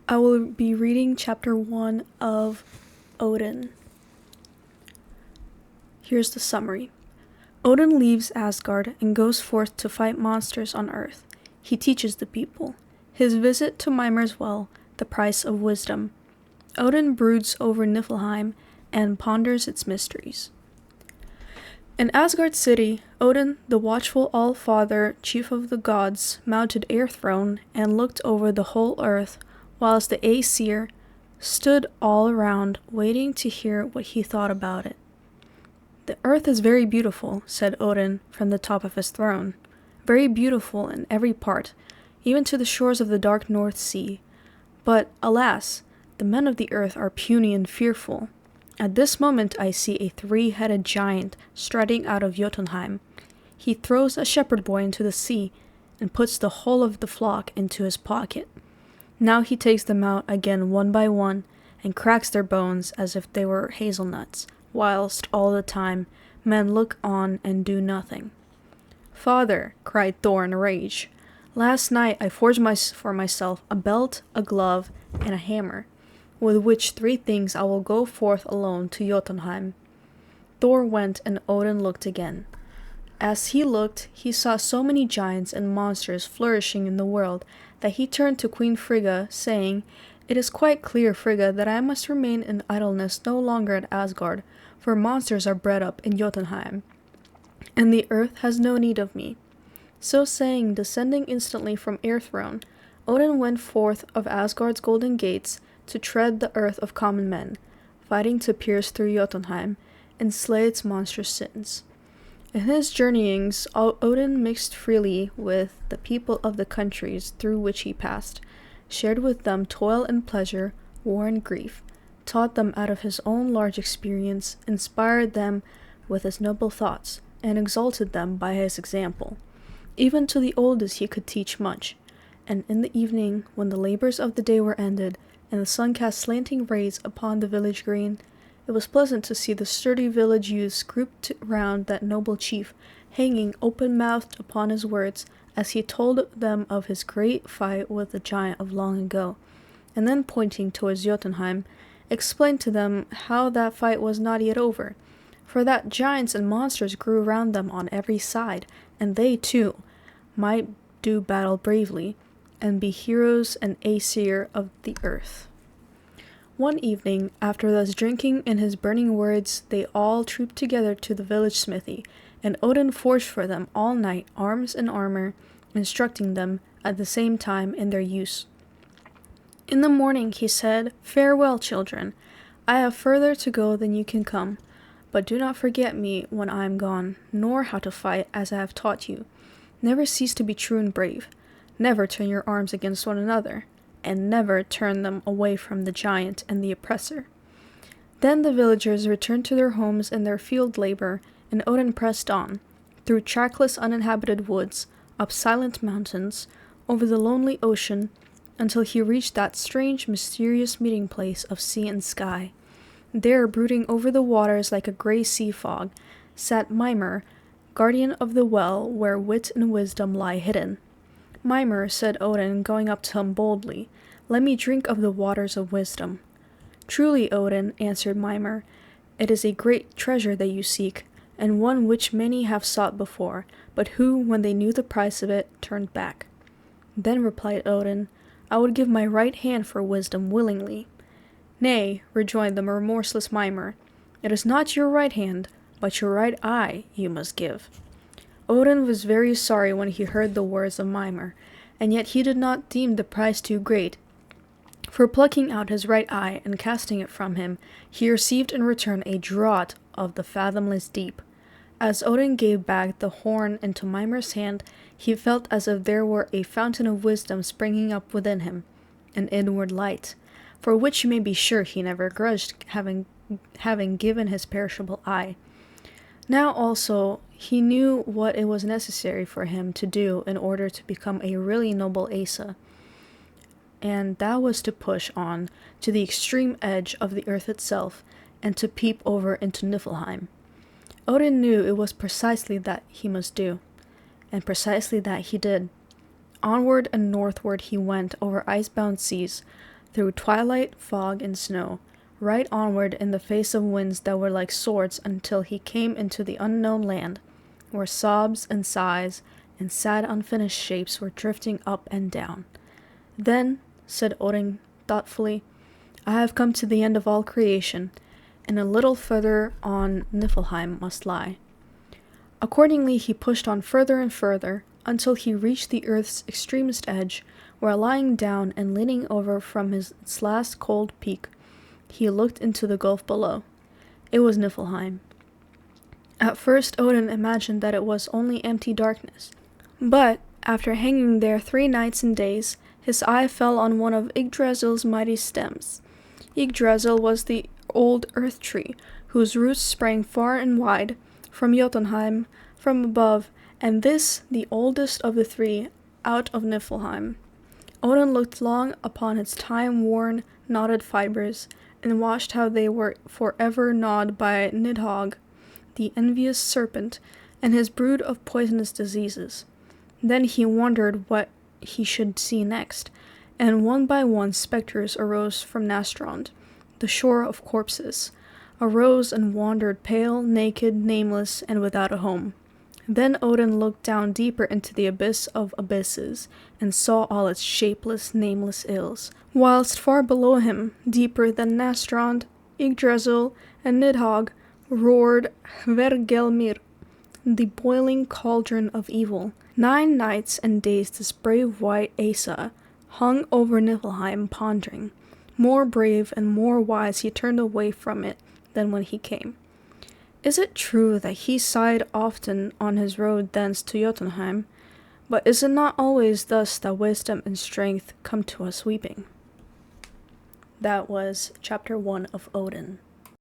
I will be reading chapter 1 of Odin. Here's the summary. Odin leaves Asgard and goes forth to fight monsters on Earth. He teaches the people. His visit to Mimir's well, the price of wisdom. Odin broods over Niflheim and ponders its mysteries. In Asgard city, Odin, the watchful All-Father, chief of the gods, mounted Air throne and looked over the whole earth, whilst the Aesir stood all around, waiting to hear what he thought about it. "The earth is very beautiful," said Odin from the top of his throne. "Very beautiful in every part, even to the shores of the dark North Sea. But, alas, the men of the earth are puny and fearful. At this moment I see a three-headed giant striding out of Jotunheim. He throws a shepherd boy into the sea and puts the whole of the flock into his pocket. Now he takes them out again one by one and cracks their bones as if they were hazelnuts, whilst all the time men look on and do nothing." "Father," cried Thor in rage, "last night I forged for myself a belt, a glove, and a hammer, with which three things I will go forth alone to Jotunheim." Thor went, and Odin looked again. As he looked, he saw so many giants and monsters flourishing in the world that he turned to Queen Frigga, saying, "It is quite clear, Frigga, that I must remain in idleness no longer at Asgard, for monsters are bred up in Jotunheim, and the earth has no need of me." So saying, descending instantly from Air throne, Odin went forth of Asgard's golden gates to tread the earth of common men, fighting to pierce through Jotunheim and slay its monstrous sins. In his journeyings, Odin mixed freely with the people of the countries through which he passed, shared with them toil and pleasure, war and grief, taught them out of his own large experience, inspired them with his noble thoughts, and exalted them by his example. Even to the oldest he could teach much, and in the evening, when the labors of the day were ended, and the sun cast slanting rays upon the village green, it was pleasant to see the sturdy village youths grouped round that noble chief, hanging open-mouthed upon his words, as he told them of his great fight with the giant of long ago, and then pointing towards Jotunheim, explained to them how that fight was not yet over, for that giants and monsters grew round them on every side, and they, too, might do battle bravely, and be heroes and Aesir of the earth. One evening, after thus drinking in his burning words, they all trooped together to the village smithy, and Odin forged for them all night arms and armor, instructing them at the same time in their use. In the morning he said, "Farewell, children. I have further to go than you can come, but do not forget me when I am gone, nor how to fight as I have taught you. Never cease to be true and brave. Never turn your arms against one another, and never turn them away from the giant and the oppressor." Then the villagers returned to their homes and their field labor, and Odin pressed on, through trackless uninhabited woods, up silent mountains, over the lonely ocean, until he reached that strange, mysterious meeting place of sea and sky. There, brooding over the waters like a grey sea fog, sat Mimir, guardian of the well where wit and wisdom lie hidden. "Mimir," said Odin, going up to him boldly, "let me drink of the waters of wisdom." "Truly, Odin," answered Mimir, "it is a great treasure that you seek, and one which many have sought before, but who, when they knew the price of it, turned back." Then replied Odin, "I would give my right hand for wisdom willingly." "Nay," rejoined the remorseless Mimir, "it is not your right hand, but your right eye you must give." Odin was very sorry when he heard the words of Mimir, and yet he did not deem the price too great, for plucking out his right eye and casting it from him, he received in return a draught of the fathomless deep. As Odin gave back the horn into Mimir's hand, he felt as if there were a fountain of wisdom springing up within him, an inward light, for which you may be sure he never grudged having given his perishable eye. Now also he knew what it was necessary for him to do in order to become a really noble Asa, and that was to push on to the extreme edge of the earth itself, and to peep over into Niflheim. Odin knew it was precisely that he must do, and precisely that he did. Onward and northward he went over ice-bound seas, through twilight, fog, and snow, right onward in the face of winds that were like swords until he came into the unknown land, where sobs and sighs and sad unfinished shapes were drifting up and down. Then, said Odin thoughtfully, I have come to the end of all creation, and a little further on Niflheim must lie. Accordingly he pushed on further and further, until he reached the earth's extremest edge, where lying down and leaning over from its last cold peak, he looked into the gulf below. It was Niflheim. At first Odin imagined that it was only empty darkness, but after hanging there 3 nights and days, his eye fell on one of Yggdrasil's mighty stems. Yggdrasil was the old earth tree, whose roots sprang far and wide, from Jotunheim, from above, and this, the oldest of the 3, out of Niflheim. Odin looked long upon its time-worn, knotted fibers, and watched how they were forever gnawed by Nidhogg, the envious serpent, and his brood of poisonous diseases. Then he wondered what he should see next, and one by one spectres arose from Nastrond, the shore of corpses, arose and wandered pale, naked, nameless, and without a home. Then Odin looked down deeper into the abyss of abysses, and saw all its shapeless, nameless ills, whilst far below him, deeper than Nastrond, Yggdrasil, and Nidhogg, roared Hvergelmir, the boiling cauldron of evil. 9 nights and days this brave white Asa hung over Niflheim pondering. More brave and more wise he turned away from it than when he came. Is it true that he sighed often on his road thence to Jotunheim? But is it not always thus that wisdom and strength come to us weeping? That was chapter 1 of Odin.